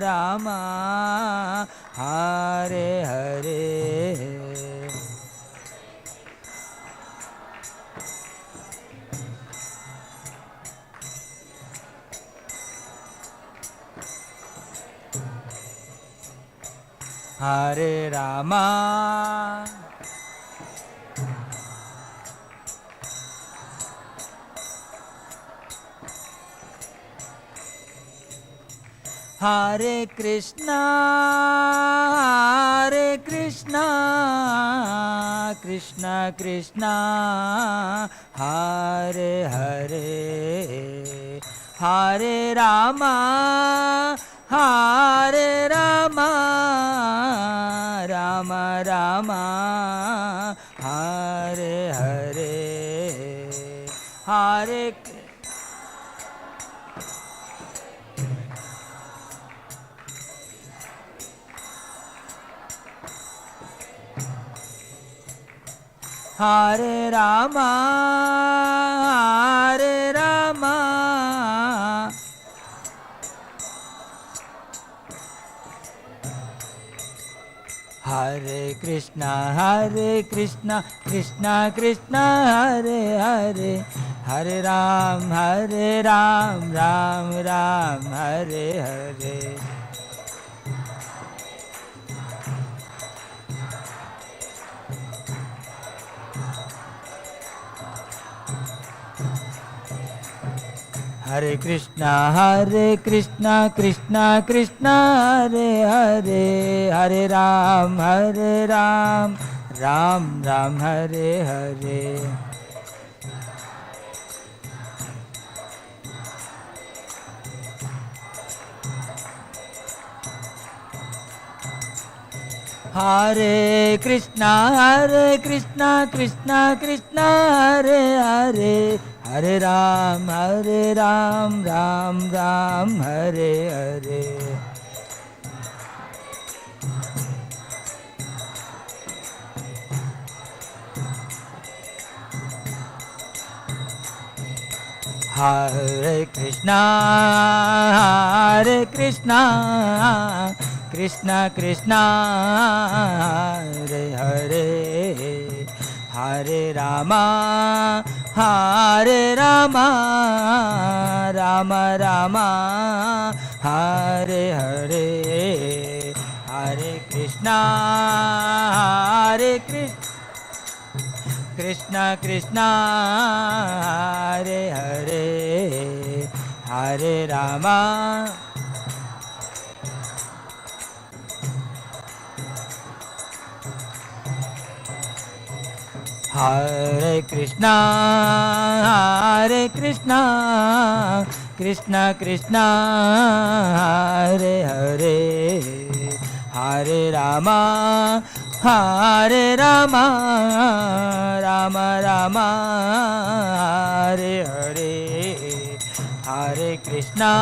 Rama Hare Hare Hare Rama Hare Krishna Krishna Krishna Hare Hare Hare Rama Rama Rama Hare Hare Hare Hare Rama Hare Krishna Krishna Krishna Hare Hare Hare Ram Ram Ram Hare Hare Hare Krishna Krishna Krishna Hare Hare Hare Ram Ram Ram Hare Hare Hare Krishna Krishna Krishna Hare Hare Hare Ram Ram Ram Hare Hare Hare Krishna Krishna Krishna Hare Hare Hare Rama Rama Rama Hare Hare Hare Krishna Krishna Krishna Hare Hare Hare Rama Hare Krishna Krishna Krishna Hare Hare Hare Rama Rama Rama Hare Hare Hare Krishna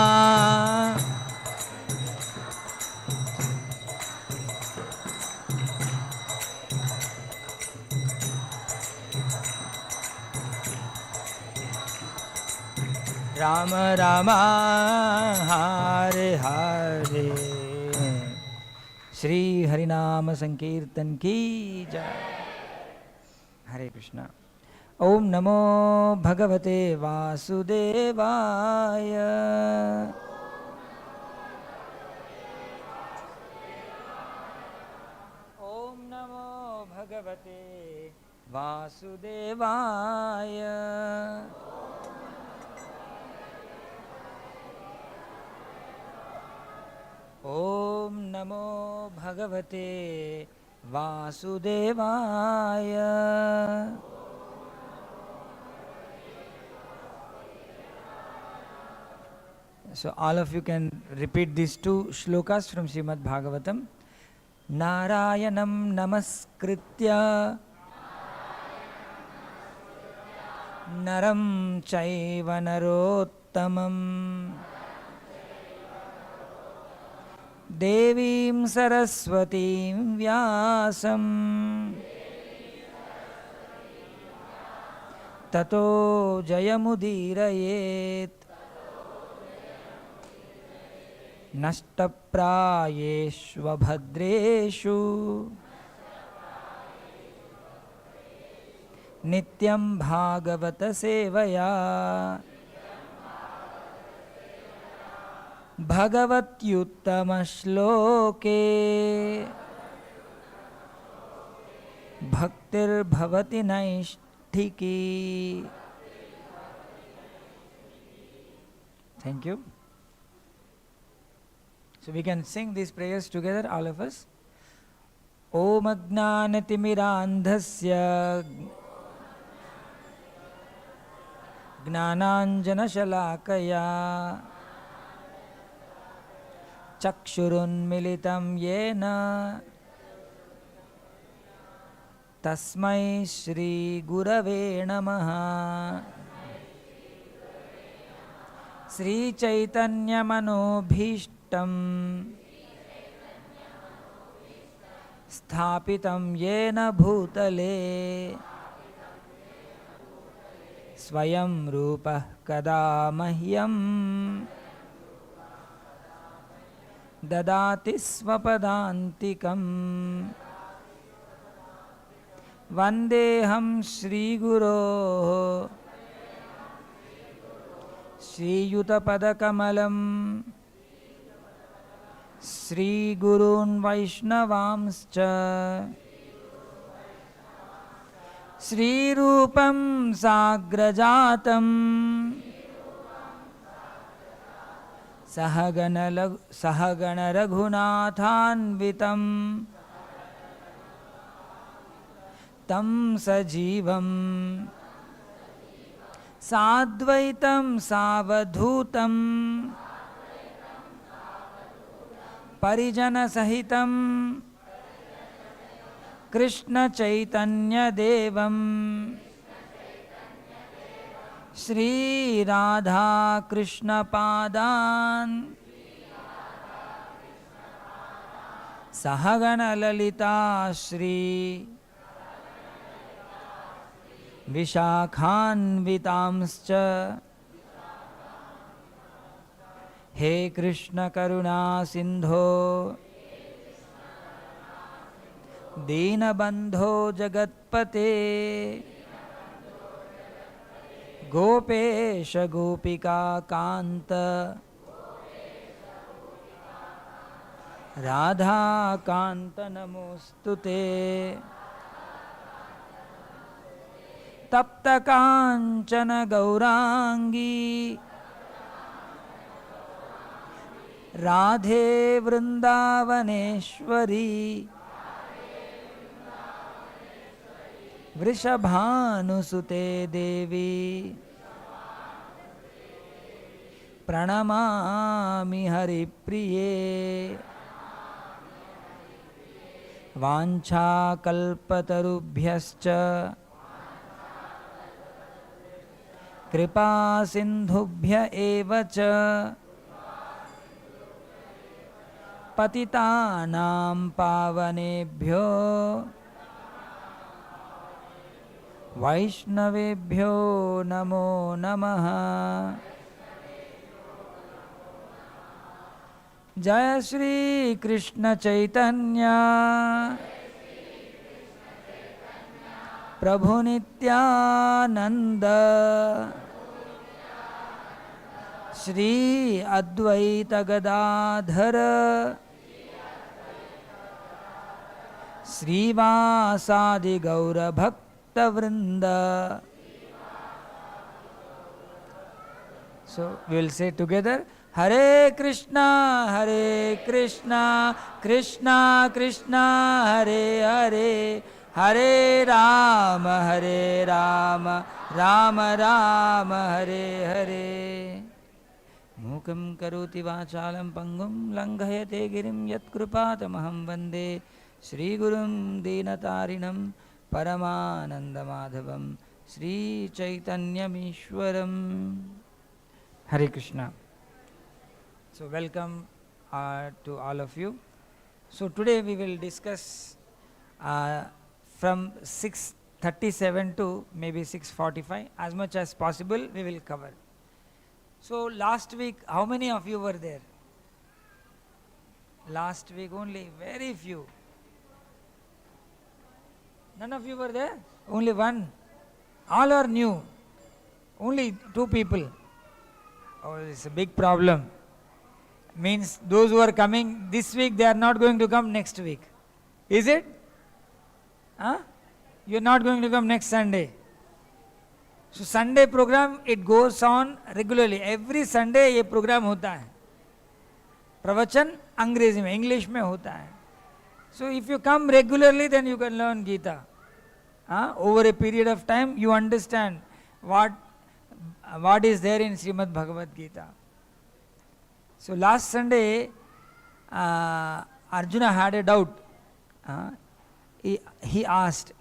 Rama Rama Hare Hare Shri Harinama Sankirtan Ki Jai Hare Krishna Om Namo Bhagavate Vasudevaya Om Namo Bhagavate Vasudevaya Om Namo Bhagavate Vasudevaya So all of you can repeat these two shlokas from Srimad Bhagavatam. Narayanam namaskritya naram chaiva narottamam devim saraswatim vyasam tato jayamudirayet नष्टप्रायेष्वभद्रेषु नित्यं भागवत सेवया भगवत्युत्तम श्लोके भक्तिर्भवति नैष्ठिकी. Thank you. So we can sing these prayers together, all of us. Om Ajnanatimirandhasya Gnananjana Shalakaya Chakshurunmilitam Yena Tasmai Shri Gurave Namaha. Śrī Caitanya-Manobhishtam Sthapitam Yena Bhutale Swayam Rupah Kada Mahyam Dadati Svapadantikam Vandeham Shri Guru Śrīyutapadakamalam Śrī Gurun Vaishnavamscha Śrī Rupam Sagrajatam Sahagana Raghunathanvitam Tam Sajivam Sadvaitam Savadhutam Parijana Sahitam Krishna Caitanya-Devam Shri Radha Krishna Padan Sahagana Lalita Shri Vishakhanvitamscha He Krishna Karuna Sindho Deenabandho Jagatpate Gopesha Gopika Kanta Radhakant Namostute Tapta Kanchana Gaurangi Radhe Vrindavaneshwari Vrishabhanusute Devi Pranamami Haripriye Vancha Kalpatarubhyascha Kripa Sindhubhya Evacha Patitanam Pavanebhyo Vaishnavebhyo Namo Namaha. Jaya Shri Krishna Chaitanya Prabhu Nityananda Shri Advaita Gadadhara Shri Vasadi Gaura Bhakta Vrinda. So we will say together, Hare Krishna, Hare Krishna, Krishna Krishna, Hare Hare, Hare Rama, Hare Rama, Rama Rama, Hare Hare. Mukam karoti vachalam pangum langhayate girim yat kripatamaham vande Shri Gurum Dinatarinam Paramanandamadhavam Śrī Caitanya-Mishwaram. Hare Krishna. So welcome to all of you. So today we will discuss from 6:37 to maybe 6:45, as much as possible we will cover. So last week, how many of you were there? Last week only, very few. None of you were there? Only one. All are new. Only 2 people. Oh, it's a big problem. Means those who are coming this week, they are not going to come next week. Is it? Huh? You are not going to come next Sunday. So Sunday program, it goes on regularly. Every Sunday ये program होता है. प्रवचन अंग्रेजी में, English में होता है. So if you come regularly, then you can learn Gita. Over a period of time, you understand what is there in Srimad Bhagavad Gita. So last Sunday, Arjuna had a doubt. He asked,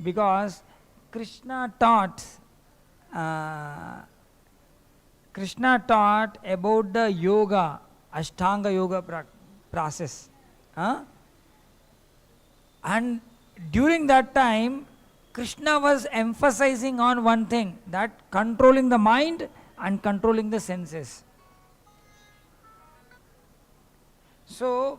because Krishna taught about the yoga, Ashtanga yoga process. And during that time, Krishna was emphasizing on one thing, that controlling the mind and controlling the senses. So,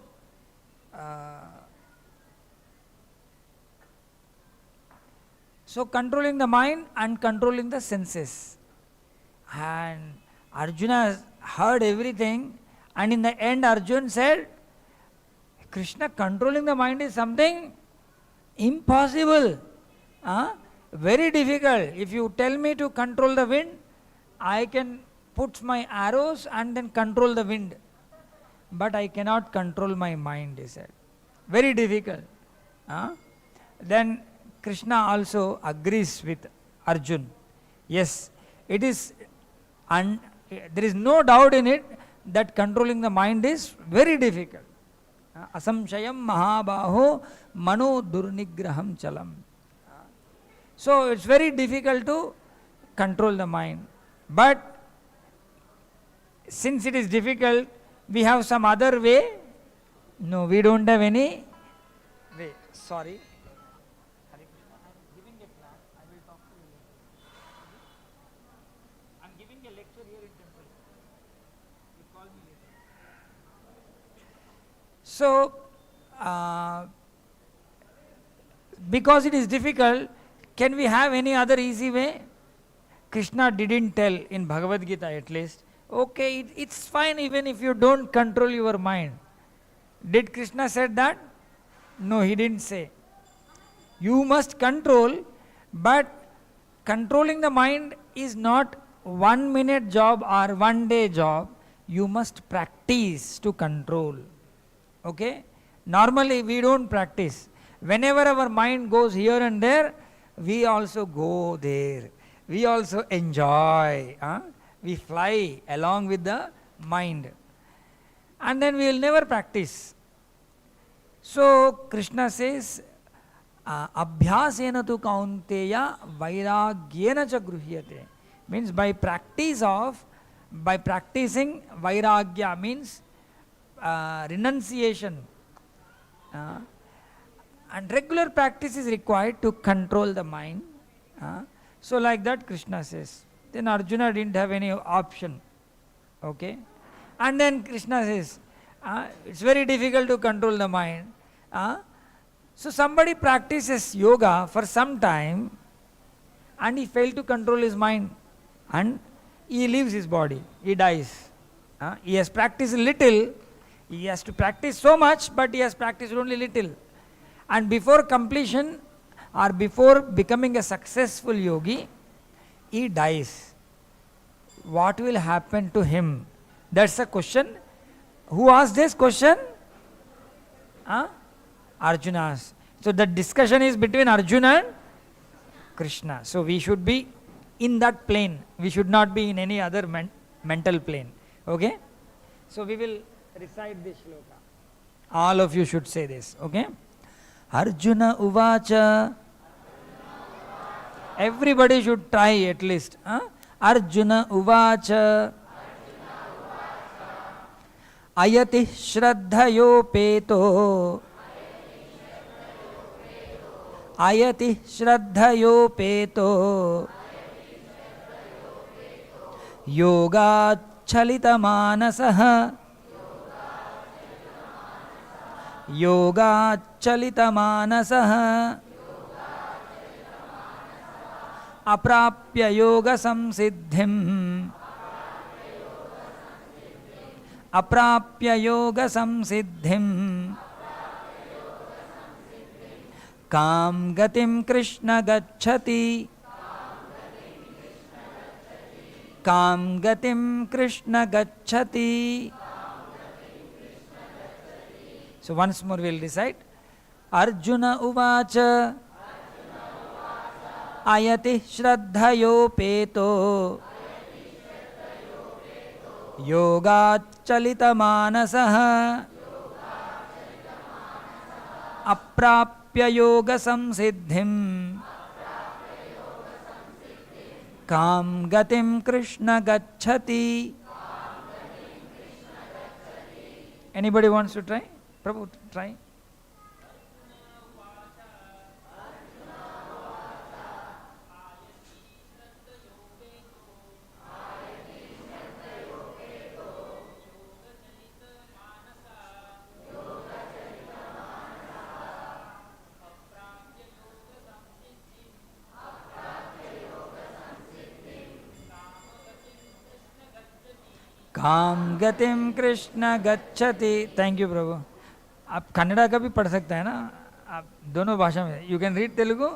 controlling the mind and controlling the senses. And Arjuna heard everything, and in the end Arjuna said, Krishna, controlling the mind is something impossible. Very difficult. If you tell me to control the wind, I can put my arrows and then control the wind. But I cannot control my mind, he said. Very difficult. Then Krishna also agrees with Arjuna. Yes, it is, and there is no doubt in it that controlling the mind is very difficult. Asamshayam mahabaho mano durnigraham chalam. So it's very difficult to control the mind. But since it is difficult, we have some other way. No, we don't have any way. Sorry. Hare Krishna, I am giving a class. I will talk to you later. I am giving a lecture here in temple. You call me later. So, because it is difficult, can we have any other easy way? Krishna didn't tell in Bhagavad Gita at least. Okay, it's fine even if you don't control your mind. Did Krishna said that? No, he didn't say. You must control, but controlling the mind is not 1 minute job or 1 day job. You must practice to control. Okay? Normally we don't practice. Whenever our mind goes here and there, we also go there. We also enjoy. We fly along with the mind. And then we will never practice. So Krishna says, Abhyasena tu kaunteya vairagyena cha gruhyate. Means by practicing vairagya means renunciation. And regular practice is required to control the mind. So like that Krishna says. Then Arjuna didn't have any option. Okay? And then Krishna says, it's very difficult to control the mind. So somebody practices yoga for some time and he failed to control his mind and he leaves his body, he dies. He has practiced little, he has to practice so much, but he has practiced only little. And before completion or before becoming a successful yogi, he dies. What will happen to him? That's a question. Who asked this question? Arjuna asked. So the discussion is between Arjuna and Krishna. So we should be in that plane. We should not be in any other mental plane. Okay? So we will recite this shloka. All of you should say this. Okay? Arjuna uvacha. Everybody should try at least. Arjuna uvacha. Ayati shraddhayopeto. Ayati shraddhayopeto. Yoga chalita manasaha. Yoga-chalita-manasah Aprapya yoga samsiddhim Aprapya yoga samsiddhim Kam gatim Krishna gacchati Kam gatim Krishna gacchati. So once more we'll recite. Arjuna uvacha ayati shraddhayopeto yoga-chalita manasah aprapya yoga samsiddhim Kam gatim Krishna gacchati. Anybody wants to try? Prabhu, try. काम गतिम कृष्ण गच्छति. Thank you प्रभु. आप कन्नड़ा का भी पढ़ सकते हैं ना, आप दोनों भाषा में. You can read Telugu,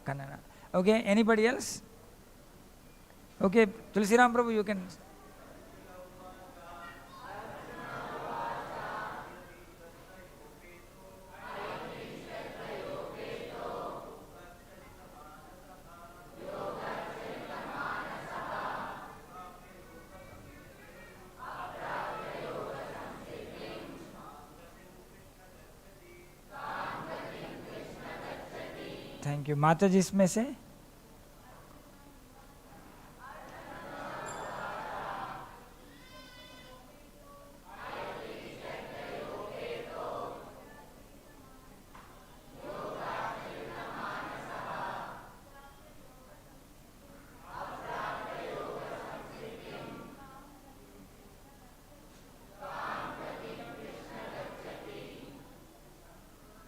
Kannada. Okay, anybody else? Okay, Tulsiram Prabhu, you can. Thank you. माता जी इसमें से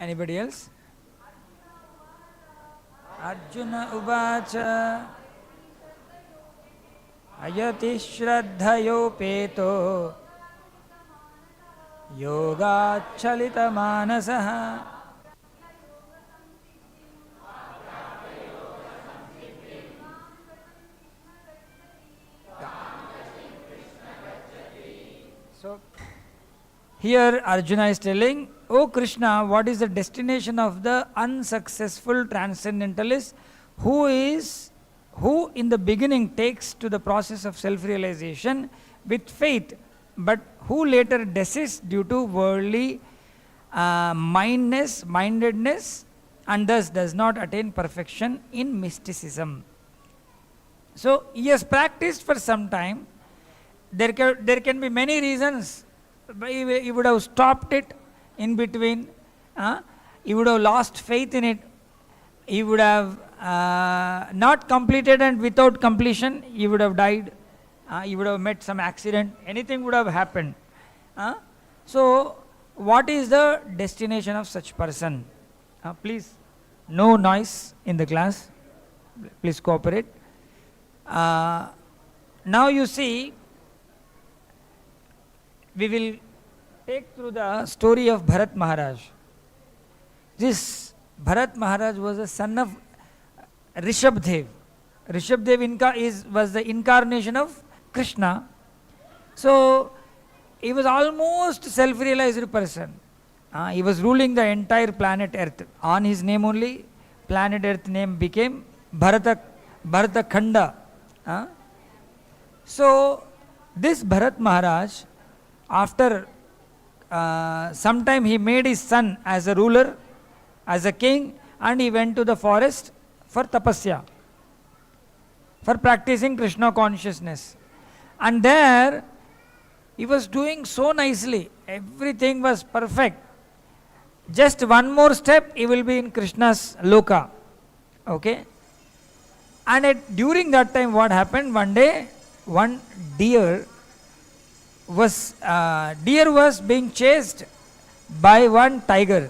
anybody else? Arjuna uvacha ayati shraddhayopeto yoga-chalita manasah So here Arjuna is telling, O Krishna, what is the destination of the unsuccessful transcendentalist who in the beginning takes to the process of self-realization with faith, but who later desists due to worldly mindedness, and thus does not attain perfection in mysticism. So he has practiced for some time. There can be many reasons. He would have stopped it in between, he would have lost faith in it, he would have not completed, and without completion he would have died, he would have met some accident, anything would have happened. So what is the destination of such person? Please, no noise in the class, please cooperate. Now you see, we will take through the story of Bharat Maharaj. This Bharat Maharaj was a son of Rishabdev. Rishabdev was the incarnation of Krishna. So he was almost self-realized person. He was ruling the entire planet Earth. On his name only, planet Earth name became Bharatakanda. So this Bharat Maharaj, after some time, he made his son as a ruler, as a king, and he went to the forest for tapasya, for practicing Krishna consciousness. And there he was doing so nicely, everything was perfect. Just one more step, he will be in Krishna's loka. Okay? And during that time, what happened? One day, one deer was being chased by one tiger.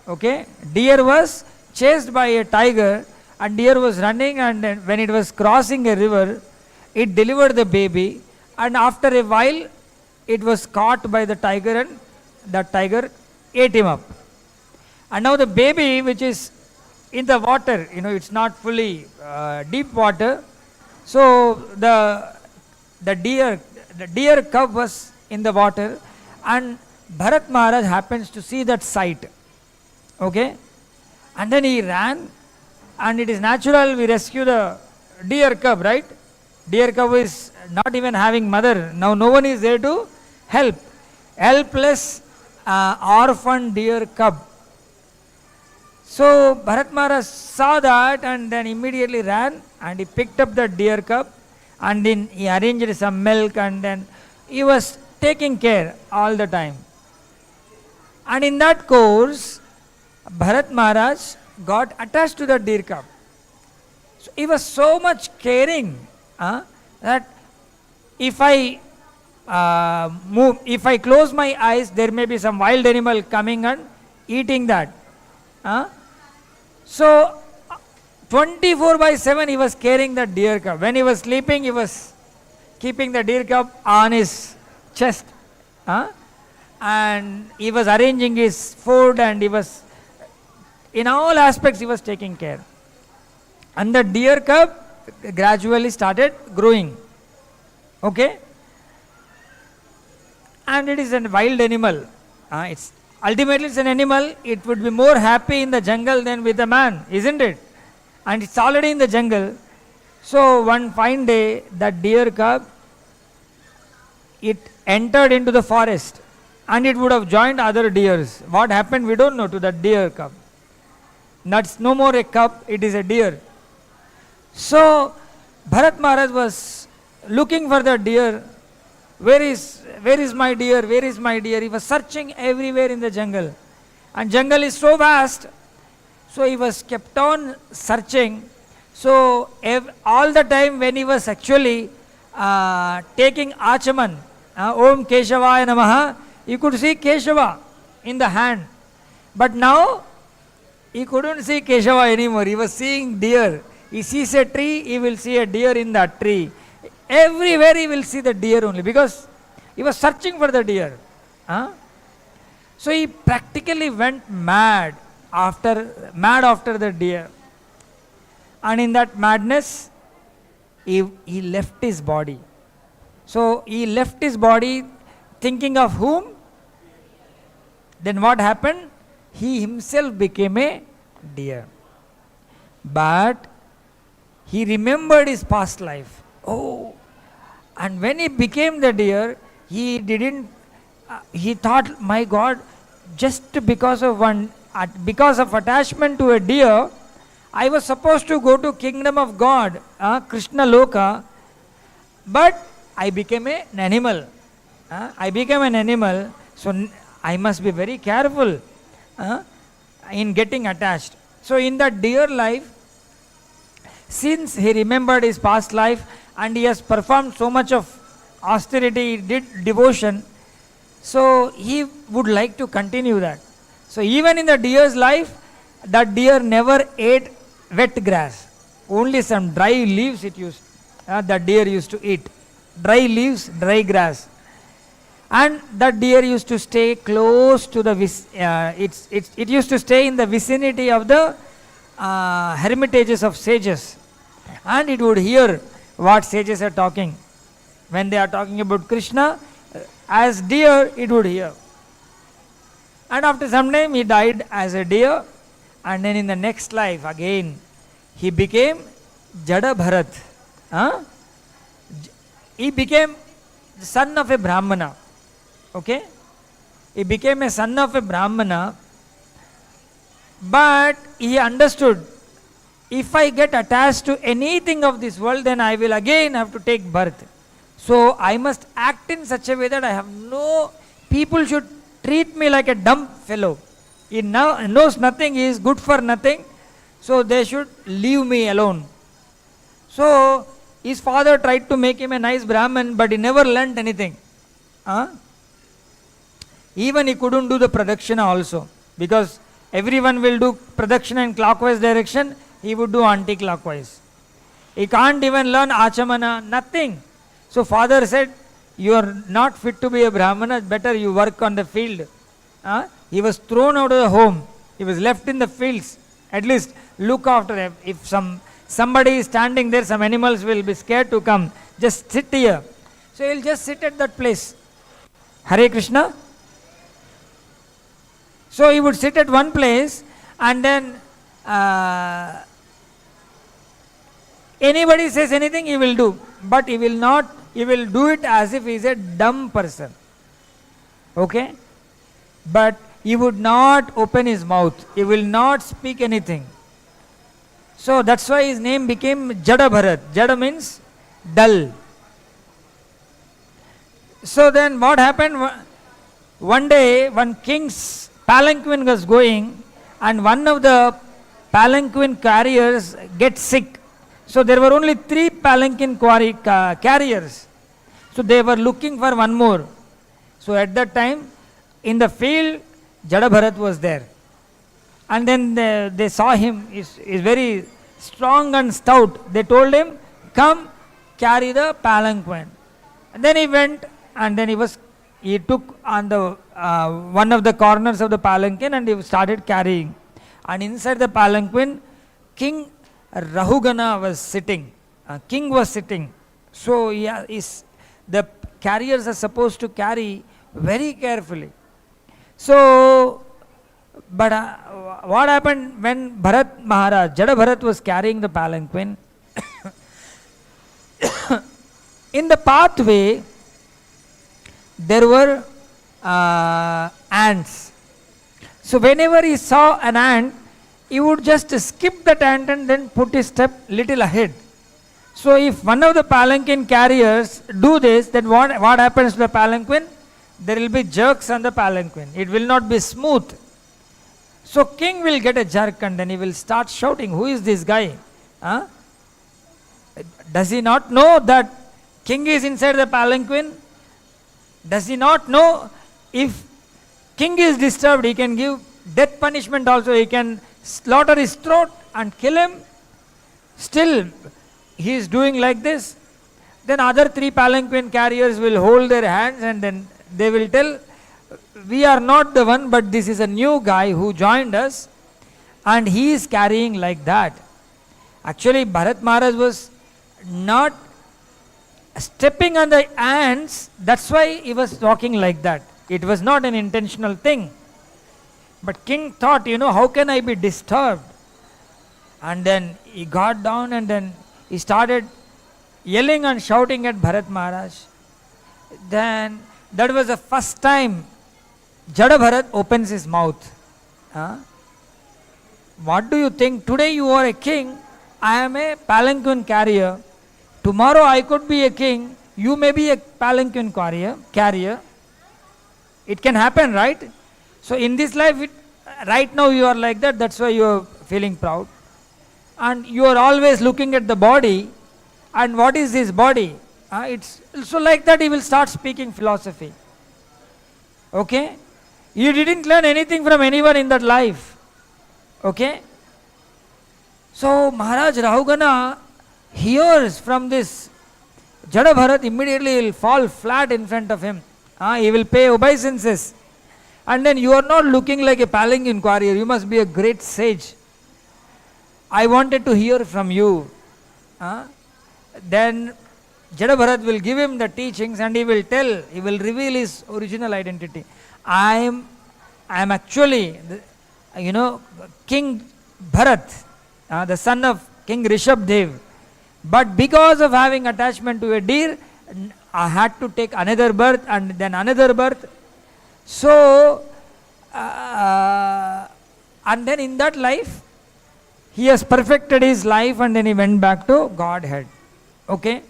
Okay, deer was chased by a tiger, and deer was running, and then when it was crossing a river, it delivered the baby, and after a while it was caught by the tiger, and the tiger ate him up. And now the baby, which is in the water, it's not fully deep water, so the deer cub was in the water, and Bharat Maharaj happens to see that sight. Okay, and then he ran, and it is natural we rescue the deer cub, right? Deer cub is not even having mother. Now no one is there to help. Helpless orphan deer cub. So Bharat Maharaj saw that, and then immediately ran, and he picked up the deer cub, and then he arranged some milk, and then he was taking care all the time. And in that course, Bharat Maharaj got attached to the deer cub. So he was so much caring that if I close my eyes, there may be some wild animal coming and eating that. So 24/7 he was carrying the deer cub. When he was sleeping, he was keeping the deer cub on his chest. And he was arranging his food, and he was, in all aspects, he was taking care. And the deer cub gradually started growing. Okay? And it is a wild animal. Ultimately it's an animal. It would be more happy in the jungle than with a man, isn't it? And it's already in the jungle. So one fine day, that deer cub, it entered into the forest, and it would have joined other deers. What happened, we don't know, to that deer cub. That's no more a cub, it is a deer. So Bharat Maharaj was looking for the deer. Where is my deer? Where is my deer? He was searching everywhere in the jungle. And jungle is so vast, so he was kept on searching. So all the time when he was actually taking Achaman, Om Keshavaya Namaha, he could see Keshava in the hand. But now he couldn't see Keshava anymore. He was seeing deer. He sees a tree, he will see a deer in that tree. Everywhere he will see the deer only, because he was searching for the deer. So he practically went mad after the deer. And in that madness, he left his body. So he left his body thinking of whom? Then what happened? He himself became a deer. But he remembered his past life. Oh, and when he became the deer, he thought, my God, just because of attachment to a deer, I was supposed to go to kingdom of God, Krishna Loka, but I became an animal. So I must be very careful in getting attached. So in that deer life, since he remembered his past life and he has performed so much of austerity, he did devotion, so he would like to continue that. So even in the deer's life, that deer never ate wet grass. Only some dry leaves that deer used to eat. Dry leaves, dry grass. And that deer used to stay close to the, it used to stay in the vicinity of the hermitages of sages. And it would hear what sages are talking. When they are talking about Krishna, as deer, it would hear. And after some time, he died as a deer. And then in the next life, again, he became Jada Bharat. He became the son of a Brahmana. Okay? He became a son of a Brahmana. But he understood, if I get attached to anything of this world, then I will again have to take birth. So I must act in such a way that I have people should treat me like a dumb fellow. He now knows nothing, he is good for nothing, so they should leave me alone. So his father tried to make him a nice Brahmin, but he never learnt anything. Even he couldn't do the pradakshina also, because everyone will do pradakshina in clockwise direction, he would do anti-clockwise. He can't even learn achamana, nothing. So father said, you are not fit to be a Brahmana, better you work on the field. He was thrown out of the home. He was left in the fields. At least look after him. If somebody is standing there, some animals will be scared to come. Just sit here. So he will just sit at that place. Hare Krishna. So he would sit at one place, and then anybody says anything, he will do. But he will do it as if he is a dumb person. Okay? But he would not open his mouth. He will not speak anything. So that's why his name became Jada Bharat. Jada means dull. So then what happened? One day, one king's palanquin was going, and one of the palanquin carriers get sick. So there were only 3 palanquin carriers. So they were looking for one more. So at that time, in the field, Jada Bharat was there. And then they saw him, is very strong and stout. They told him, come carry the palanquin. And then he went, and then he took on the one of the corners of the palanquin, and he started carrying. And inside the palanquin, King Rahugana was sitting. King was sitting. So the carriers are supposed to carry very carefully. So, but what happened when Bharat Maharaj, Jada Bharat was carrying the palanquin? In the pathway, there were ants. So whenever he saw an ant, he would just skip that ant and then put his step little ahead. So if one of the palanquin carriers do this, then what happens to the palanquin? There will be jerks on the palanquin. It will not be smooth. So king will get a jerk, and then he will start shouting, who is this guy? Does he not know that king is inside the palanquin? Does he not know if king is disturbed, he can give death punishment also, he can slaughter his throat and kill him? Still, he is doing like this. Then other 3 palanquin carriers will hold their hands, and then they will tell, we are not the one, but this is a new guy who joined us, and he is carrying like that. Actually, Bharat Maharaj was not stepping on the ants, that's why he was talking like that. It was not an intentional thing. But king thought, how can I be disturbed? And then he got down, and then he started yelling and shouting at Bharat Maharaj. Then that was the first time Jada Bharat opens his mouth. What do you think? Today you are a king, I am a palanquin carrier. Tomorrow I could be a king, you may be a palanquin carrier. It can happen, right? So in this life, right now you are like that, that's why you are feeling proud. And you are always looking at the body, and what is this body? It's so like that he will start speaking philosophy. Okay? You didn't learn anything from anyone in that life. Okay? So Maharaj Rahugana hears from this Jada Bharat, immediately will fall flat in front of him. He will pay obeisances. And then you are not looking like a palanquin carrier, you must be a great sage. I wanted to hear from you. Then Jada Bharat will give him the teachings, and he will reveal his original identity. I am actually, King Bharat, the son of King Rishabdev. But because of having attachment to a deer, I had to take another birth and then another birth. So, and then in that life, he has perfected his life, and then he went back to Godhead. Okay?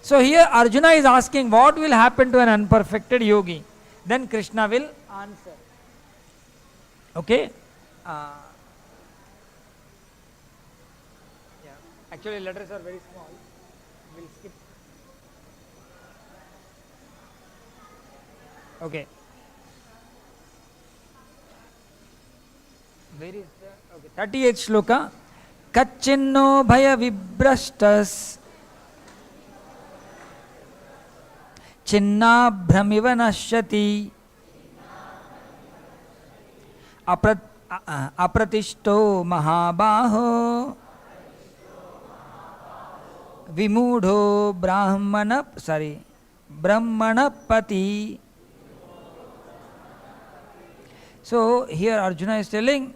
So here Arjuna is asking, what will happen to an unperfected yogi? Then Krishna will answer. Okay? Actually letters are very small. We'll skip. Okay. Where is the, okay, 38th shloka. Kachinno bhaya vibrashtas chinnabhramiva nashyati apratishto mahabaho vimudho brahmanapati. So here Arjuna is telling,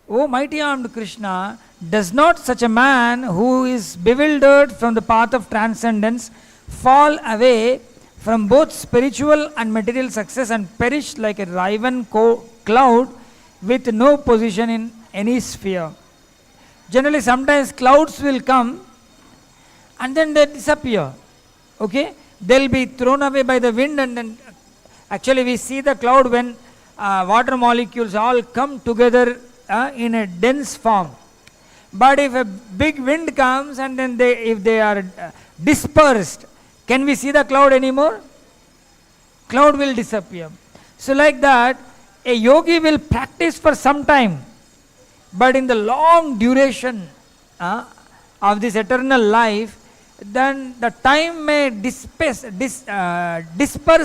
O mighty armed Krishna, does not such a man who is bewildered from the path of transcendence fall away from both spiritual and material success and perish like a riven cloud with no position in any sphere? Generally, sometimes clouds will come and then they disappear. Okay? They'll be thrown away by the wind, and then actually we see the cloud when water molecules all come together in a dense form. But if a big wind comes and then if they are dispersed, can we see the cloud anymore? Cloud will disappear. So like that, a yogi will practice for some time, but in the long duration of this eternal life, then the time may disperse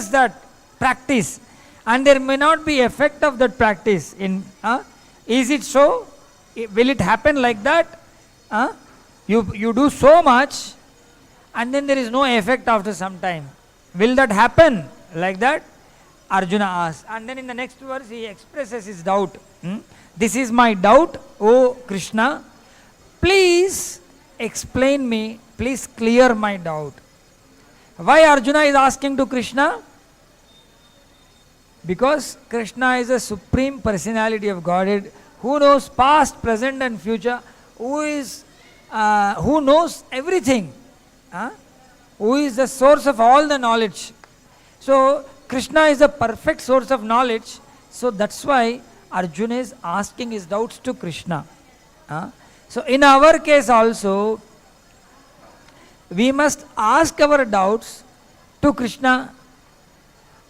that practice, and there may not be effect of that practice. Is it so? Will it happen like that? You do so much and then there is no effect after some time. Will that happen like that? Arjuna asks. And then in the next verse he expresses his doubt. This is my doubt, O Krishna. Please explain me. Please clear my doubt. Why Arjuna is asking to Krishna? Because Krishna is a supreme personality of Godhead who knows past, present and future, who knows everything, who is the source of all the knowledge. So Krishna is the perfect source of knowledge, so that's why Arjuna is asking his doubts to Krishna. So in our case also, we must ask our doubts to Krishna,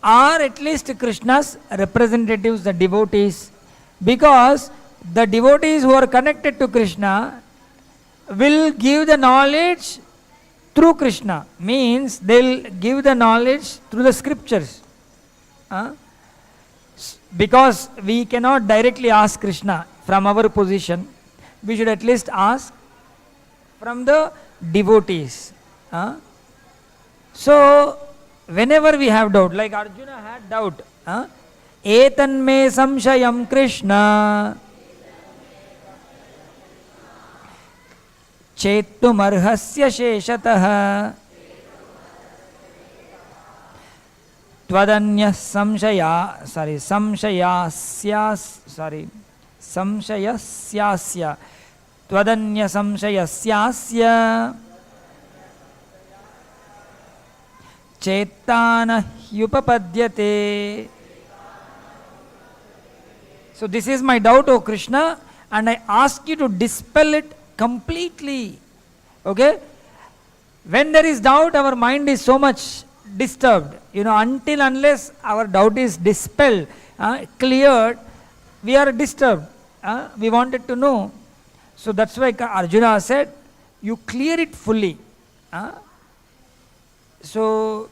or at least Krishna's representatives, the devotees, because the devotees who are connected to Krishna will give the knowledge through Krishna, means they will give the knowledge through the scriptures. Because we cannot directly ask Krishna from our position, we should at least ask from the devotees. So whenever we have doubt, like Arjuna had doubt, etan me samshayam Krishna chettum arhasya sheshatah twadanya samshayasyasya twadanya samshayasyasya chetana hyupapadyate. So this is my doubt, O Krishna, and I ask you to dispel it completely. Okay? When there is doubt, our mind is so much disturbed. Until unless our doubt is dispelled, cleared, we are disturbed. We wanted to know. So that's why Arjuna said, you clear it fully. So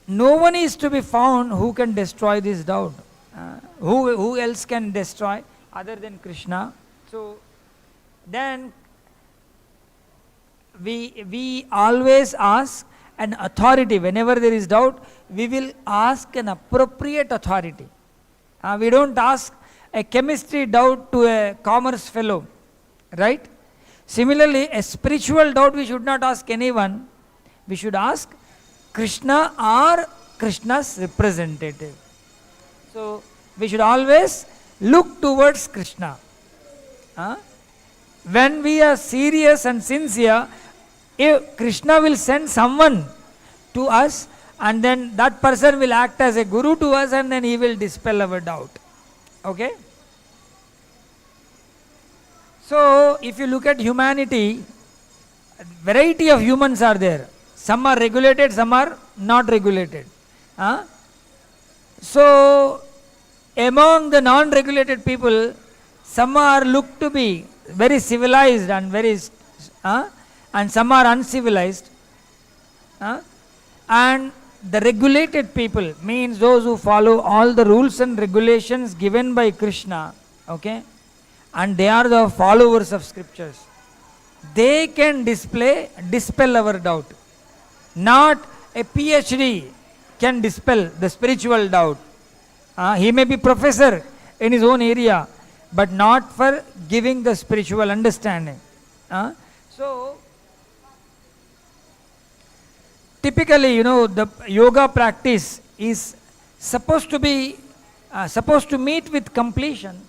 no one is to be found who can destroy this doubt. Who else can destroy other than Krishna? So then we always ask an authority. Whenever there is doubt, we will ask an appropriate authority. We don't ask a chemistry doubt to a commerce fellow, right? Similarly, a spiritual doubt we should not ask anyone. We should ask Krishna or Krishna's representative. So we should always look towards Krishna. When we are serious and sincere, if Krishna will send someone to us, and then that person will act as a guru to us, and then he will dispel our doubt. Okay? So if you look at humanity, variety of humans are there. Some are regulated, some are not regulated. So among the non-regulated people, some are looked to be very civilized and and some are uncivilized. And the regulated people means those who follow all the rules and regulations given by Krishna, okay, and they are the followers of scriptures. They can dispel our doubt. Not a PhD can dispel the spiritual doubt. He may be professor in his own area, but not for giving the spiritual understanding. So, typically, the yoga practice is supposed to meet with completion,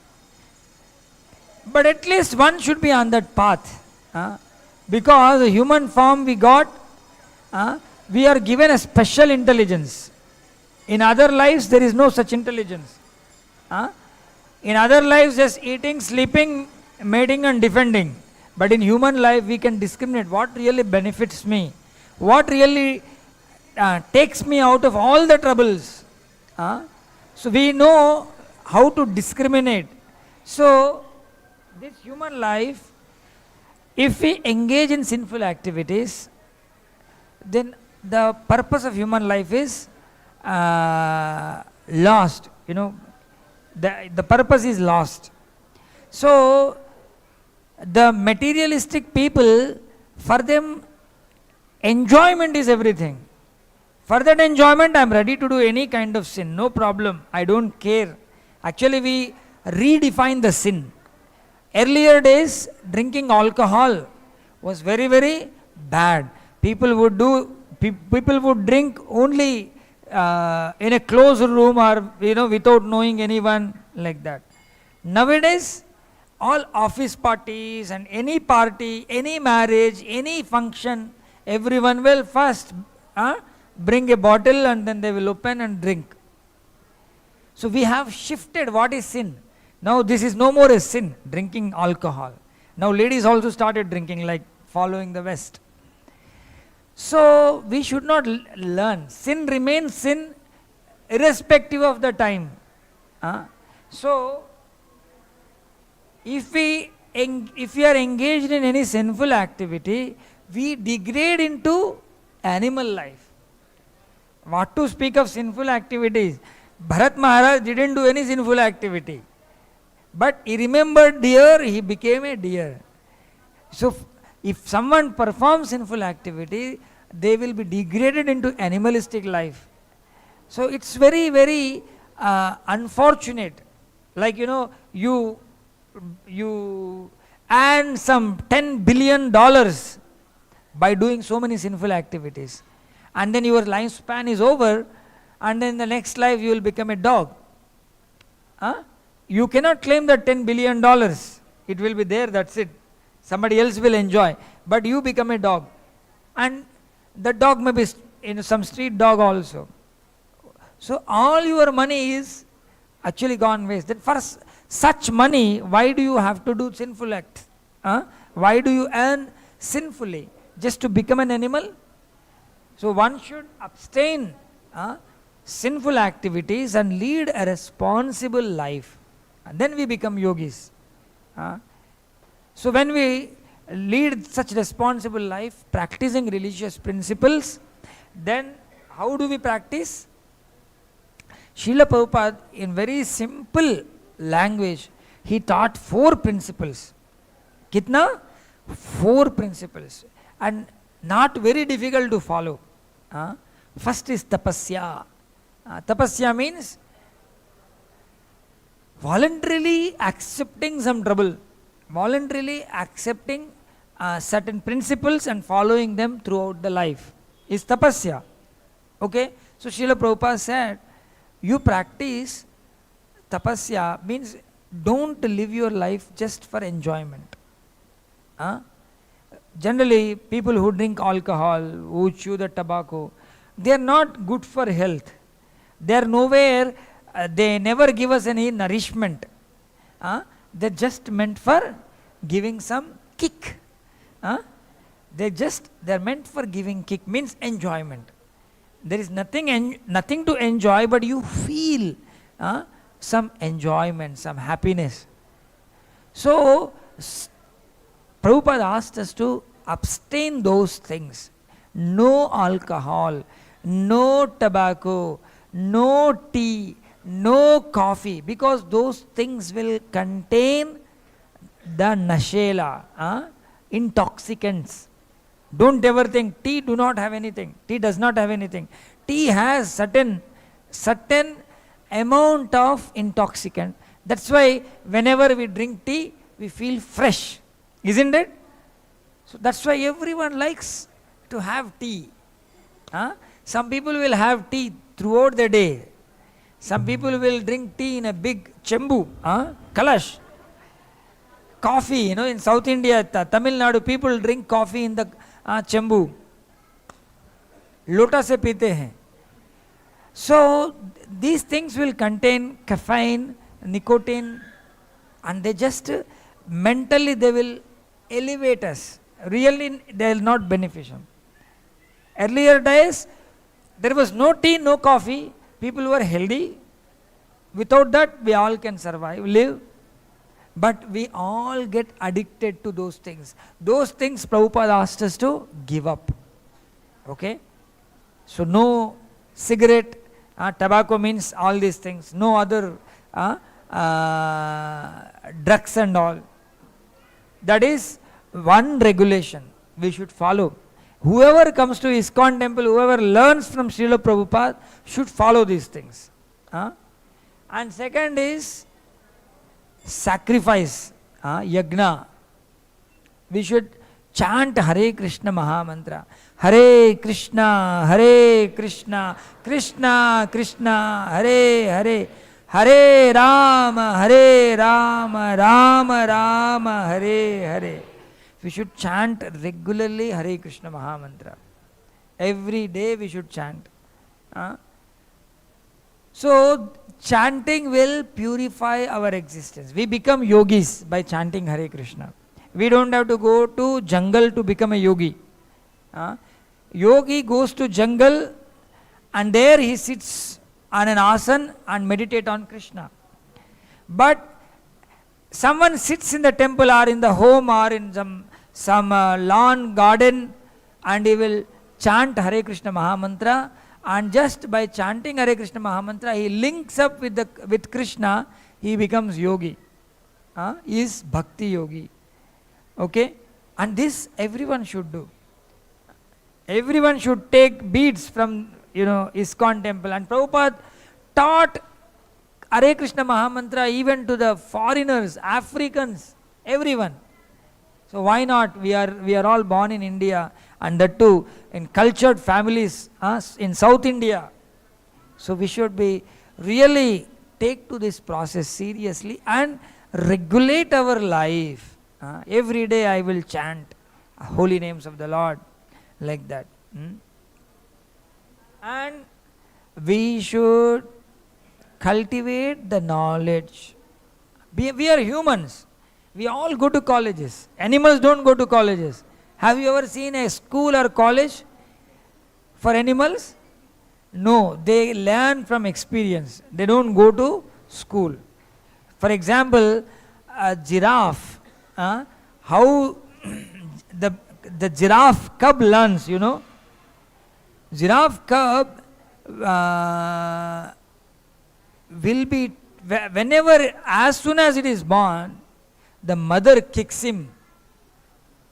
but at least one should be on that path. Because the human form we got, we are given a special intelligence. In other lives, there is no such intelligence. In other lives, just eating, sleeping, mating and defending. But in human life, we can discriminate what really benefits me, what really takes me out of all the troubles. So we know how to discriminate. So this human life, if we engage in sinful activities, then the purpose of human life is lost. The purpose is lost. So the materialistic people, for them, enjoyment is everything. For that enjoyment, I am ready to do any kind of sin, no problem, I don't care. Actually, we redefine the sin. Earlier days, drinking alcohol was very, very bad. People would drink only in a closed room or without knowing anyone, like that. Nowadays, all office parties and any party, any marriage, any function, everyone will first bring a bottle and then they will open and drink. So we have shifted what is sin. Now this is no more a sin, drinking alcohol. Now ladies also started drinking, like following the West. So we should not learn. Sin remains sin irrespective of the time. So if we are engaged in any sinful activity, we degrade into animal life. What to speak of sinful activities? Bharat Maharaj didn't do any sinful activity, but he remembered deer, he became a deer. So if someone performs sinful activity, they will be degraded into animalistic life. So it's very, very unfortunate. Like you earn some $10 billion by doing so many sinful activities, and then your lifespan is over, and then in the next life you will become a dog. You cannot claim that $10 billion. It will be there, that's it. Somebody else will enjoy, but you become a dog, and the dog may be some street dog also. So all your money is actually gone waste. Then for such money, why do you have to do sinful acts? Why do you earn sinfully? Just to become an animal? So one should abstain sinful activities and lead a responsible life. And then we become yogis. So when we lead such responsible life, practicing religious principles, then how do we practice? Srila Prabhupada, in very simple language, he taught 4 principles. Kitna? 4 principles. And not very difficult to follow. First is tapasya. Tapasya means voluntarily accepting some trouble, voluntarily accepting certain principles and following them throughout the life is tapasya. Okay? So Srila Prabhupada said, you practice tapasya means don't live your life just for enjoyment. Generally, people who drink alcohol, who chew the tobacco, they are not good for health. They are nowhere, they never give us any nourishment. They are just meant for giving some kick. They are meant for giving kick, means enjoyment. There is nothing to enjoy, but you feel some enjoyment, some happiness. So, Prabhupada asked us to abstain those things. No alcohol, no tobacco, no tea, no coffee, because those things will contain the nashela, intoxicants. Don't ever think tea do not have anything. Tea does not have anything. Tea has certain amount of intoxicant. That's why whenever we drink tea, we feel fresh, isn't it? So that's why everyone likes to have tea. Some people will have tea throughout the day. Some people will drink tea in a big chembu, kalash. Coffee, in South India, Tamil Nadu, people drink coffee in the chembu. Lota se peete hain. So these things will contain caffeine, nicotine, and they just mentally they will elevate us. Really, they are not beneficial. Earlier days, there was no tea, no coffee. People were healthy. Without that, we all can survive, live. But we all get addicted to those things. Those things Prabhupada asked us to give up. Okay? So no cigarette, tobacco means all these things. No other drugs and all. That is one regulation we should follow. Whoever comes to Iskcon temple, whoever learns from Srila Prabhupada should follow these things. And second is sacrifice, yagna. We should chant Hare Krishna Mahamantra. Hare Krishna, Hare Krishna, Krishna Krishna, Hare Hare, Hare Rama, Hare Rama, Rama Rama, Hare Hare. We should chant regularly Hare Krishna Mahamantra. Every day we should chant. So chanting will purify our existence. We become yogis by chanting Hare Krishna. We don't have to go to jungle to become a yogi. Yogi goes to jungle and there he sits on an asana and meditate on Krishna. But someone sits in the temple or in the home or in some lawn garden and he will chant Hare Krishna Mahamantra, and just by chanting Hare Krishna Mahamantra he links up with Krishna, he becomes yogi. He is bhakti yogi. Okay? And this everyone should do. Everyone should take beads from Iskcon temple, and Prabhupada taught Hare Krishna Mahamantra even to the foreigners, Africans, everyone. So why not? We are all born in India, and that too in cultured families in South India. So we should be really take to this process seriously and regulate our life. Every day I will chant holy names of the Lord, like that. And we should cultivate the knowledge. We are humans. We all go to colleges. Animals don't go to colleges. Have you ever seen a school or college for animals? No, they learn from experience. They don't go to school. For example, a giraffe, how the giraffe cub learns, Giraffe cub will be, whenever, as soon as it is born, the mother kicks him.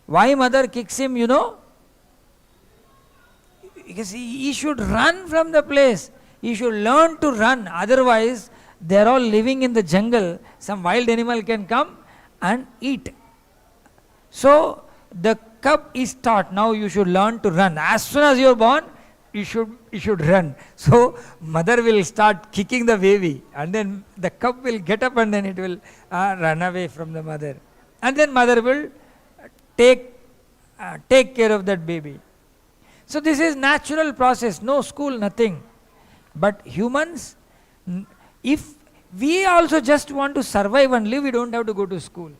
Why mother kicks him, Because he should run from the place. He should learn to run. Otherwise, they are all living in the jungle. Some wild animal can come and eat. So, the cub is taught, now you should learn to run. As soon as you are born, you should run. So, mother will start kicking the baby, and then the cub will get up and then it will run away from the mother. And then mother will take care of that baby. So this is natural process, no school, nothing. But humans, if we also just want to survive and live, we don't have to go to school.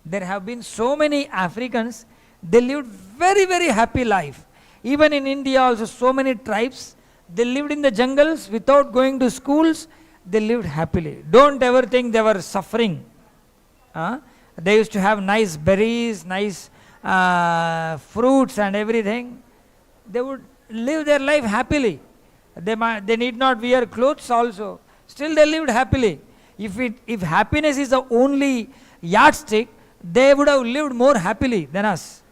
There have been so many Africans, they lived very, very happy life. Even in India also so many tribes, they lived in the jungles without going to schools, they lived happily. Don't ever think they were suffering. They used to have nice berries, nice fruits and everything. They would live their life happily. They need not wear clothes also. Still they lived happily. If happiness is the only yardstick, they would have lived more happily than us.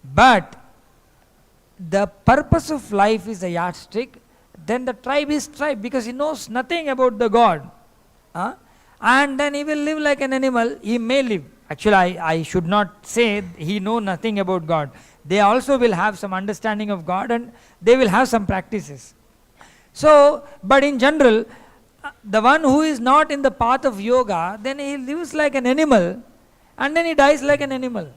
But the purpose of life is a yardstick, then the tribe is tribe, because he knows nothing about the God. And then he will live like an animal. He may live. Actually, I should not say he knows nothing about God. They also will have some understanding of God, and they will have some practices. So, but in general, the one who is not in the path of yoga, then he lives like an animal, and then he dies like an animal.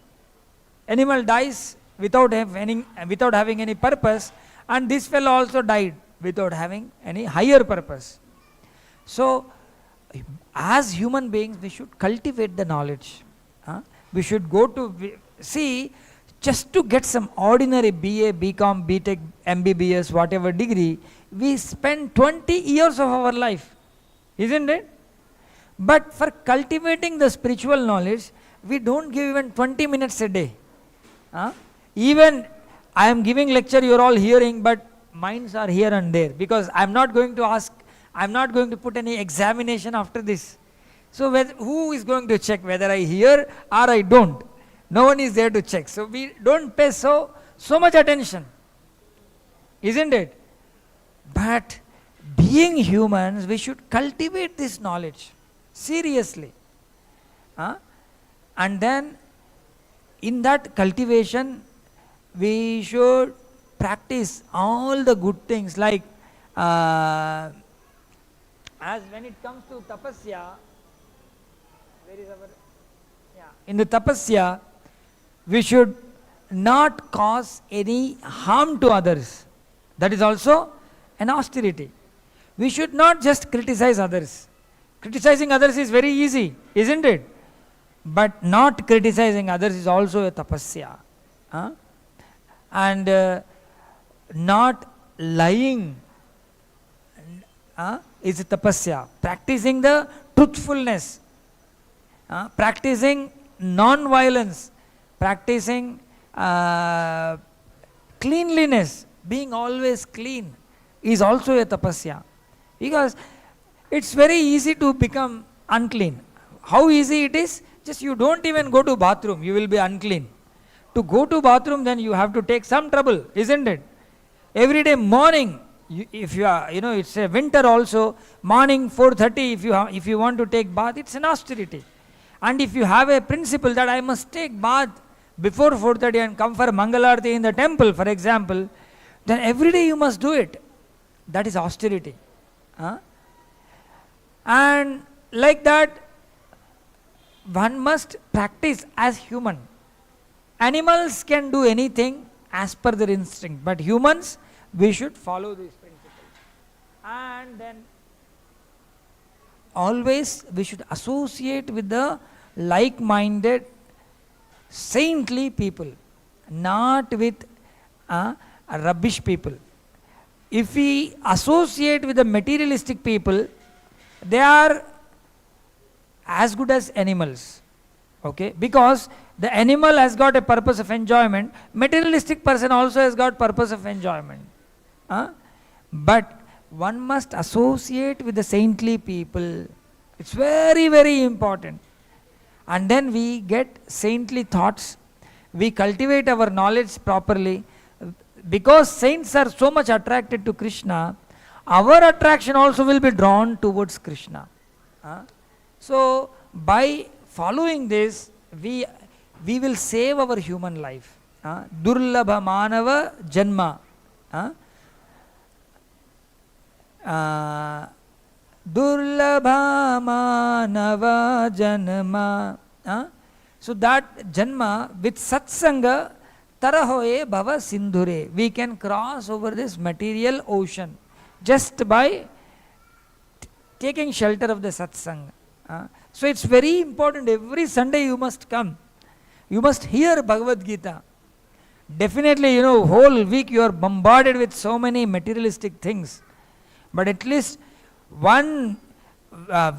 Animal dies without having any purpose, and this fellow also died without having any higher purpose. So, as human beings, we should cultivate the knowledge. We should go to see, just to get some ordinary BA, BCom, BTech, MBBS, whatever degree, we spend 20 years of our life, isn't it? But for cultivating the spiritual knowledge, we don't give even 20 minutes a day. Even I am giving lecture, you are all hearing, but minds are here and there, because I am not going to put any examination after this. So who is going to check whether I hear or I don't? No one is there to check. So we don't pay so much attention, isn't it? But being humans, we should cultivate this knowledge seriously. And then in that cultivation, we should practice all the good things, like as when it comes to tapasya, in the tapasya, we should not cause any harm to others. That is also an austerity. We should not just criticize others. Criticizing others is very easy, isn't it? But not criticizing others is also a tapasya. And not lying is a tapasya. Practicing the truthfulness, practicing non-violence, practicing cleanliness, being always clean, is also a tapasya. Because it's very easy to become unclean. How easy it is? Just you don't even go to bathroom, you will be unclean. To go to bathroom, then you have to take some trouble, isn't it? Every day morning, if you are, it's a winter also, morning 4:30, if you want to take bath, it's an austerity. And if you have a principle that I must take bath before 4:30 and come for Mangalarti in the temple, for example, then every day you must do it. That is austerity. And like that, one must practice as human. Animals can do anything as per their instinct, but humans, we should follow these principles. And then always we should associate with the like-minded, saintly people, not with rubbish people. If we associate with the materialistic people, they are as good as animals, okay? Because the animal has got a purpose of enjoyment, materialistic person also has got purpose of enjoyment. But one must associate with the saintly people. It's very, very important. And then we get saintly thoughts. We cultivate our knowledge properly. Because saints are so much attracted to Krishna, our attraction also will be drawn towards Krishna. So by following this, we will save our human life. Durlabha manava janma. Durlabha manava janma. So that janma with satsanga tarahoye bhava sindhure. We can cross over this material ocean just by taking shelter of the satsanga. So it's very important. Every Sunday you must come. You must hear Bhagavad Gita. Definitely, whole week you are bombarded with so many materialistic things. But at least one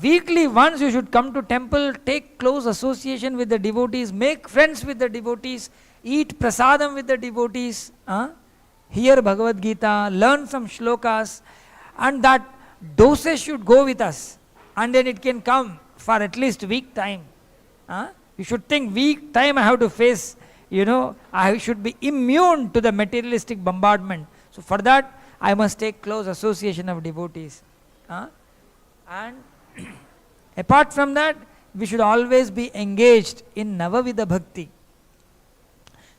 weekly once you should come to temple, take close association with the devotees, make friends with the devotees, eat prasadam with the devotees, hear Bhagavad Gita, learn some shlokas, and that dosage should go with us, and then it can come for at least week time. You should think week time I have to face, I should be immune to the materialistic bombardment. So for that I must take close association of devotees. And apart from that, we should always be engaged in Navavida Bhakti.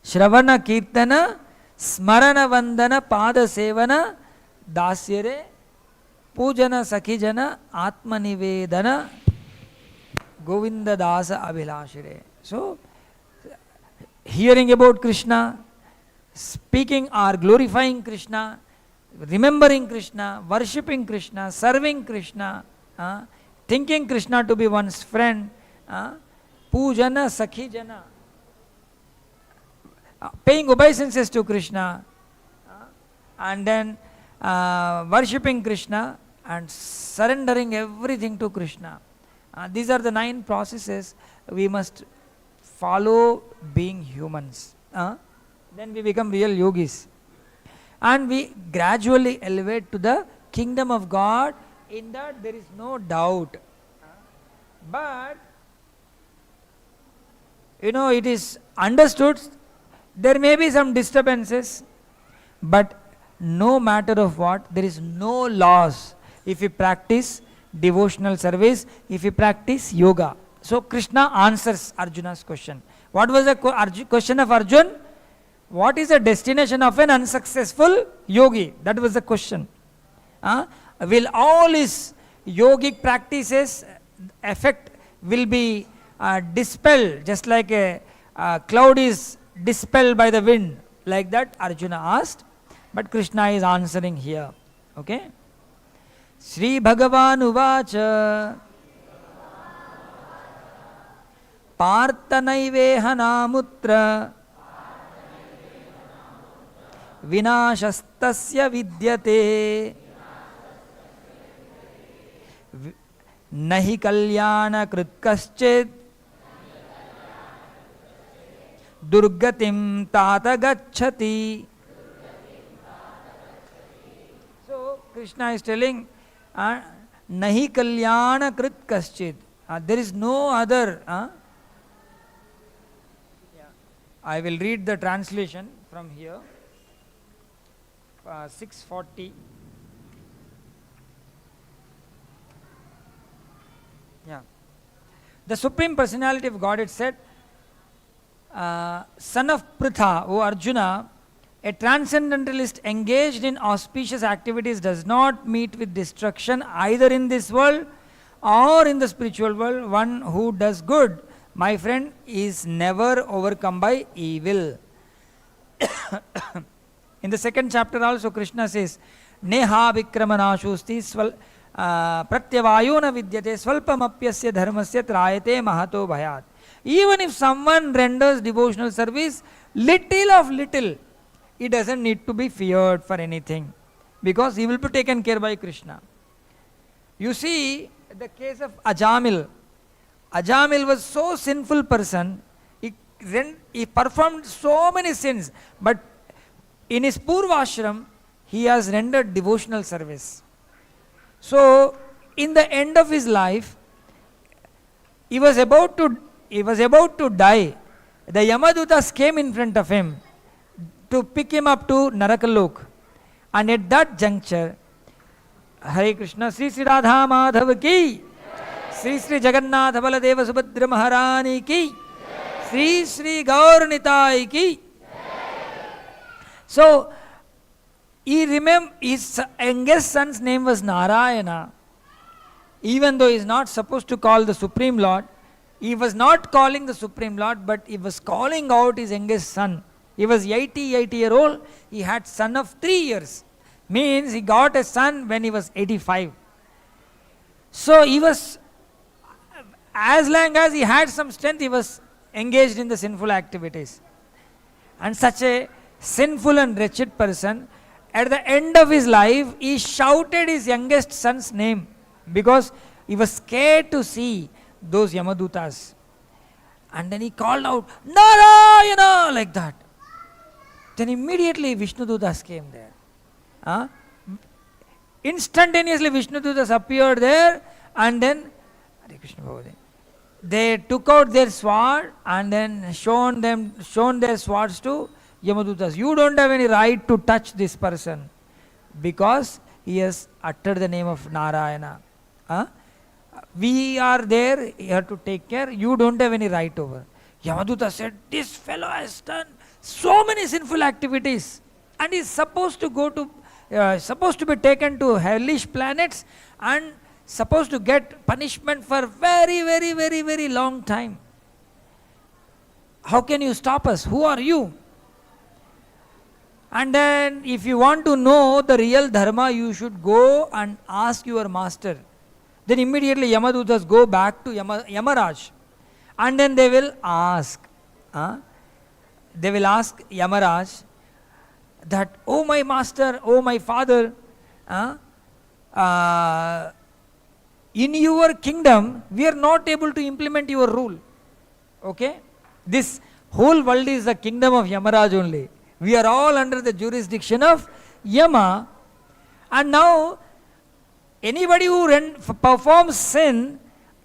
Shravana Kirtana, Smarana Vandana, Pada Sevana, Dasyare, Pujana Sakhijana, Atma Nivedana, Govinda Dasa Abhilashire. So, hearing about Krishna, speaking or glorifying Krishna, remembering Krishna, worshipping Krishna, serving Krishna, thinking Krishna to be one's friend, Pujana Sakhijana, paying obeisances to Krishna, and then worshipping Krishna and surrendering everything to Krishna. These are the 9 processes we must follow being humans. Then we become real yogis. And we gradually elevate to the kingdom of God. In that there is no doubt. But, it is understood there may be some disturbances, but no matter of what, there is no loss if we practice devotional service, if we practice yoga. So Krishna answers Arjuna's question. What was the question of Arjun? What is the destination of an unsuccessful yogi? That was the question. Will all his yogic practices effect will be dispelled, just like a cloud is dispelled by the wind? Like that Arjuna asked, but Krishna is answering here. Okay? Śrī Bhagavan Uvacha Parthanaiveha Namutra Vinashastasya Vidyate Nahi Kalyana Kritkaschid Durgatim Tata Gacchati. So Krishna is telling, Nahi Kalyana Kritkaschid. There is no other. I will read the translation from here. 640. The Supreme Personality of Godhead said, son of Pritha, O Arjuna, a transcendentalist engaged in auspicious activities does not meet with destruction either in this world or in the spiritual world. One who does good, my friend, is never overcome by evil. In the second chapter also Krishna says, Neha Vikramanashusti Pratyavayona Vidyate Swalpamapyasya Dharmasya Trayate Mahato Bhayat. Even if someone renders devotional service, little of little, he doesn't need to be feared for anything, because he will be taken care by Krishna. You see the case of Ajamil. Ajamil was so sinful person, he performed so many sins, but in his Purvashram, he has rendered devotional service. So, in the end of his life, he was about to die. The Yamadutas came in front of him to pick him up to Narakalok. And at that juncture, Hare Krishna, Sri Sri Radha Madhava ki, Sri Sri Jagannath Baladeva Subhadra Maharani ki, Sri Sri Gaur Nitai ki. So, his youngest son's name was Narayana. Even though he is not supposed to call the Supreme Lord, he was not calling the Supreme Lord, but he was calling out his youngest son. He was 80-year-old, he had son of 3 years. Means he got a son when he was 85. So he was, as long as he had some strength, he was engaged in the sinful activities. And such a sinful and wretched person, at the end of his life, he shouted his youngest son's name, because He was scared to see those Yamadutas. And then he called out, Narayana, like that. Then immediately Vishnudutas came there. Instantaneously Vishnudutas appeared there, and then Hare Krishna Prabhu, they took out their sword and then shown their swords to Yamadutas. You don't have any right to touch this person because he has uttered the name of Narayana. We are there here to take care. You don't have any right over. Yamaduta said, this fellow has done so many sinful activities and is supposed to go to, supposed to be taken to hellish planets and supposed to get punishment for very, very, very, very long time. How can you stop us? Who are you? And then if you want to know the real dharma, you should go and ask your master. Then immediately Yamadutas go back to Yamaraj. And then they will ask. They will ask Yamaraj that, oh my master, oh my father, in your kingdom, we are not able to implement your rule. Okay? This whole world is the kingdom of Yamaraj only. We are all under the jurisdiction of Yama. And now, anybody who performs sin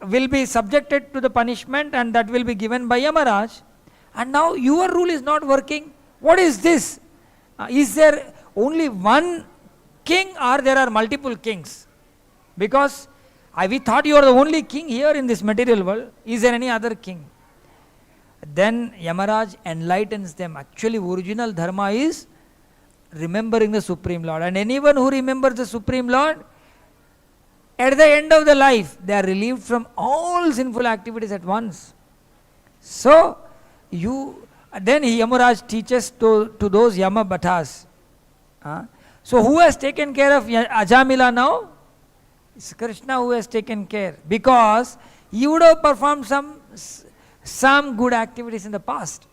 will be subjected to the punishment, and that will be given by Yamaraj. And now your rule is not working. What is this? Is there only one king, or there are multiple kings? Because we thought you are the only king here in this material world. Is there any other king? Then Yamaraj enlightens them. Actually, original dharma is remembering the Supreme Lord. And anyone who remembers the Supreme Lord, at the end of the life, they are relieved from all sinful activities at once. So, then Yamaraj teaches to those Yama Bhattas. So, who has taken care of Ajamila now? It's Krishna who has taken care. Because he would have performed some good activities in the past.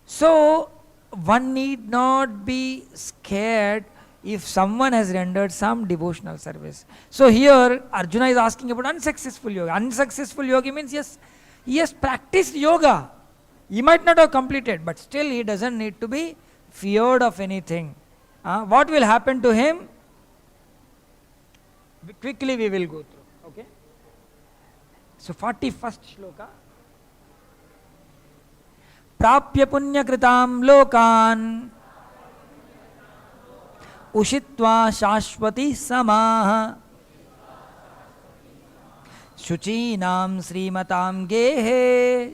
So, one need not be scared if someone has rendered some devotional service. So here Arjuna is asking about unsuccessful yoga. Unsuccessful yogi means yes, he has practiced yoga. He might not have completed, but still he doesn't need to be feared of anything. What will happen to him? Quickly we will go through. Okay. So 41st shloka. Prapya punya kritam lokan उषित्वा शाश्वती समाः शुचीनां श्रीमतां गेहे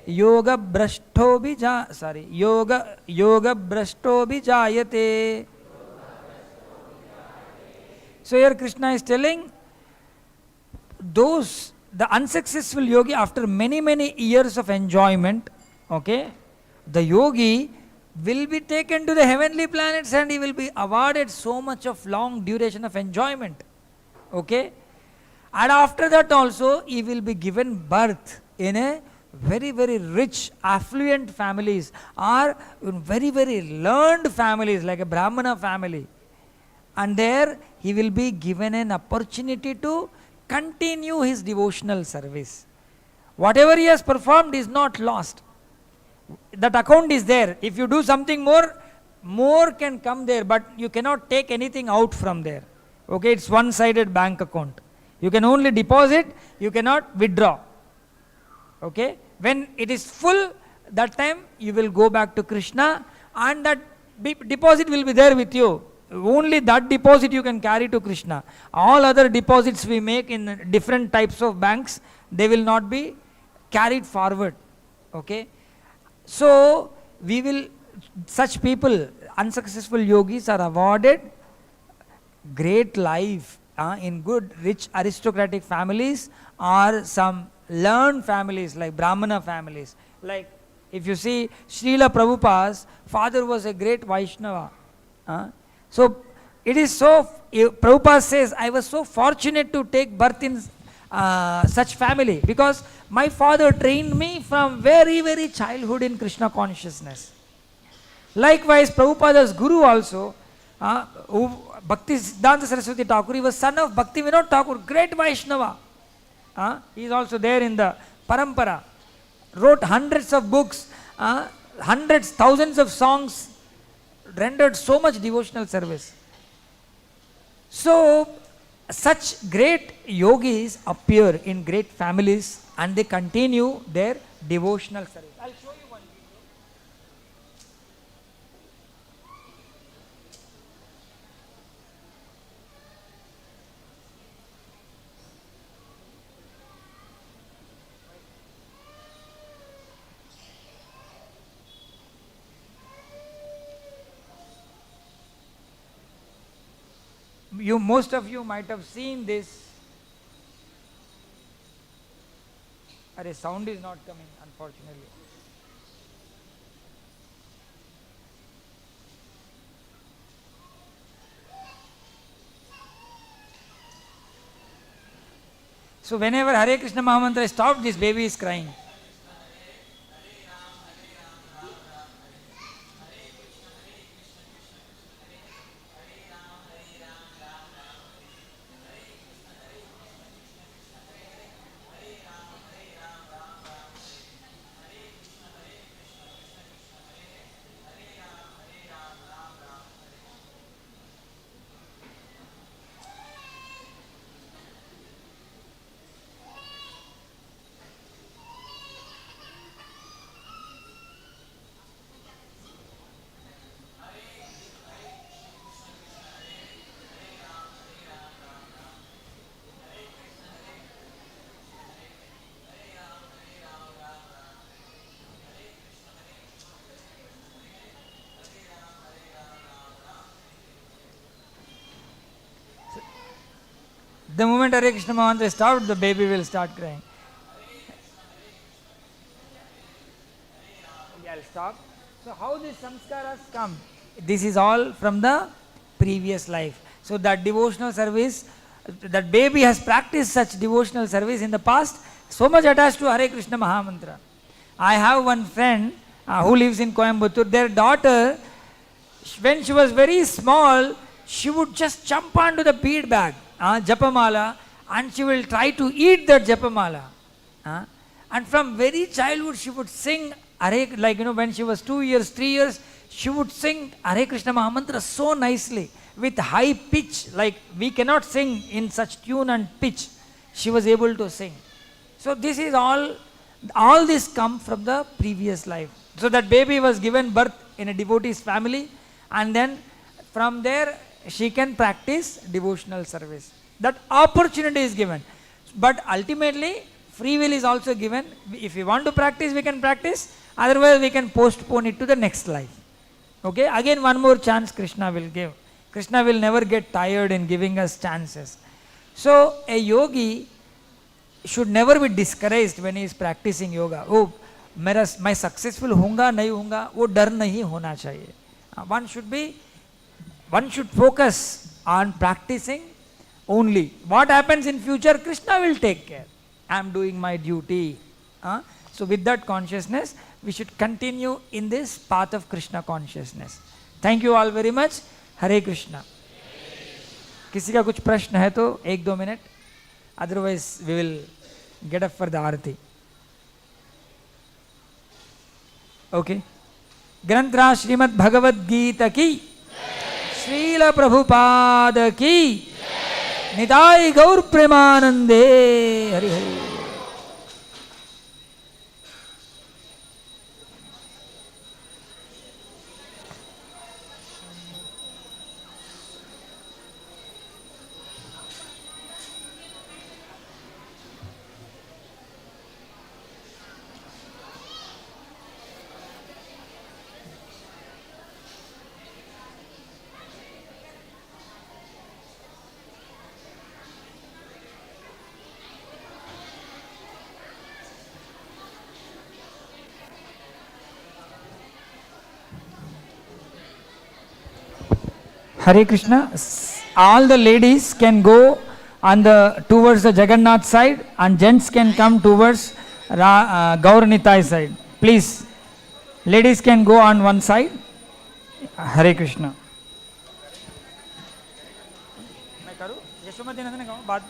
योगभ्रष्टो जायते. So here Krishna is telling the unsuccessful yogi, after many years of enjoyment, okay, the yogi will be taken to the heavenly planets and he will be awarded so much of long duration of enjoyment. Okay? And after that also he will be given birth in a very rich, affluent families, or in very learned families like a Brahmana family. And there he will be given an opportunity to continue his devotional service. Whatever he has performed is not lost. That account is there. If you do something more can come there, but you cannot take anything out from there. Okay, it's one-sided bank account. You can only deposit, you cannot withdraw. Okay, when it is full, that time you will go back to Krishna, and that deposit will be there with you. Only that deposit you can carry to Krishna. All other deposits we make in different types of banks, they will not be carried forward. Okay. So, such people, unsuccessful yogis, are awarded great life in good, rich, aristocratic families, or some learned families like Brahmana families. Like, if you see, Srila Prabhupada's father was a great Vaishnava. So, it is so, Prabhupada says, I was so fortunate to take birth in such family, because my father trained me from very childhood in Krishna consciousness. Likewise, Prabhupada's guru also, Bhaktivedanta Saraswati Thakur, he was son of Bhaktivedanta Thakur, great Vaishnava. He is also there in the parampara. Wrote hundreds of books, hundreds, thousands of songs, rendered so much devotional service. So, such great yogis appear in great families and they continue their devotional service. I'll show you one video. Most of you might have seen this. Array, sound is not coming, unfortunately. So whenever Hare Krishna Mahamantra is stopped, this baby is crying. The moment Hare Krishna Mahamantra is stopped, the baby will start crying. I'll stop. So how these samskaras come? This is all from the previous life. So that devotional service, that baby has practiced such devotional service in the past, so much attached to Hare Krishna Mahamantra. I have one friend who lives in Coimbatore. Their daughter, when she was very small, she would just jump onto the bead bag, japamala, and she will try to eat that japamala. And from very childhood she would sing Hare, like when she was 2 years, 3 years, she would sing Hare Krishna Mahamantra so nicely with high pitch, like we cannot sing in such tune and pitch. She was able to sing. So this is all this come from the previous life. So that baby was given birth in a devotee's family, and then from there she can practice devotional service. That opportunity is given. But ultimately, free will is also given. If we want to practice, we can practice. Otherwise, we can postpone it to the next life. Okay? Again, one more chance Krishna will give. Krishna will never get tired in giving us chances. So, a yogi should never be discouraged when he is practicing yoga. Oh, मैं successful होऊंगा नहीं होऊंगा, वो डर नहीं होना चाहिए. One should focus on practicing only. What happens in future, Krishna will take care. I am doing my duty. So with that consciousness, we should continue in this path of Krishna consciousness. Thank you all very much. Hare Krishna. किसी का कुछ प्रश्न है तो 1-2 minute. Otherwise, we will get up for the aarti. Okay. ग्रंथराज श्रीमद् भगवद गीता की, श्रील प्रभुपाद की, निताई गौर प्रेमानंदे. Hari Hari. Hare Krishna. All the ladies can go towards the Jagannath side, and gents can come towards Gauranitai side. Please, ladies can go on one side. Hare Krishna. सुमति नंदन गाओ बाद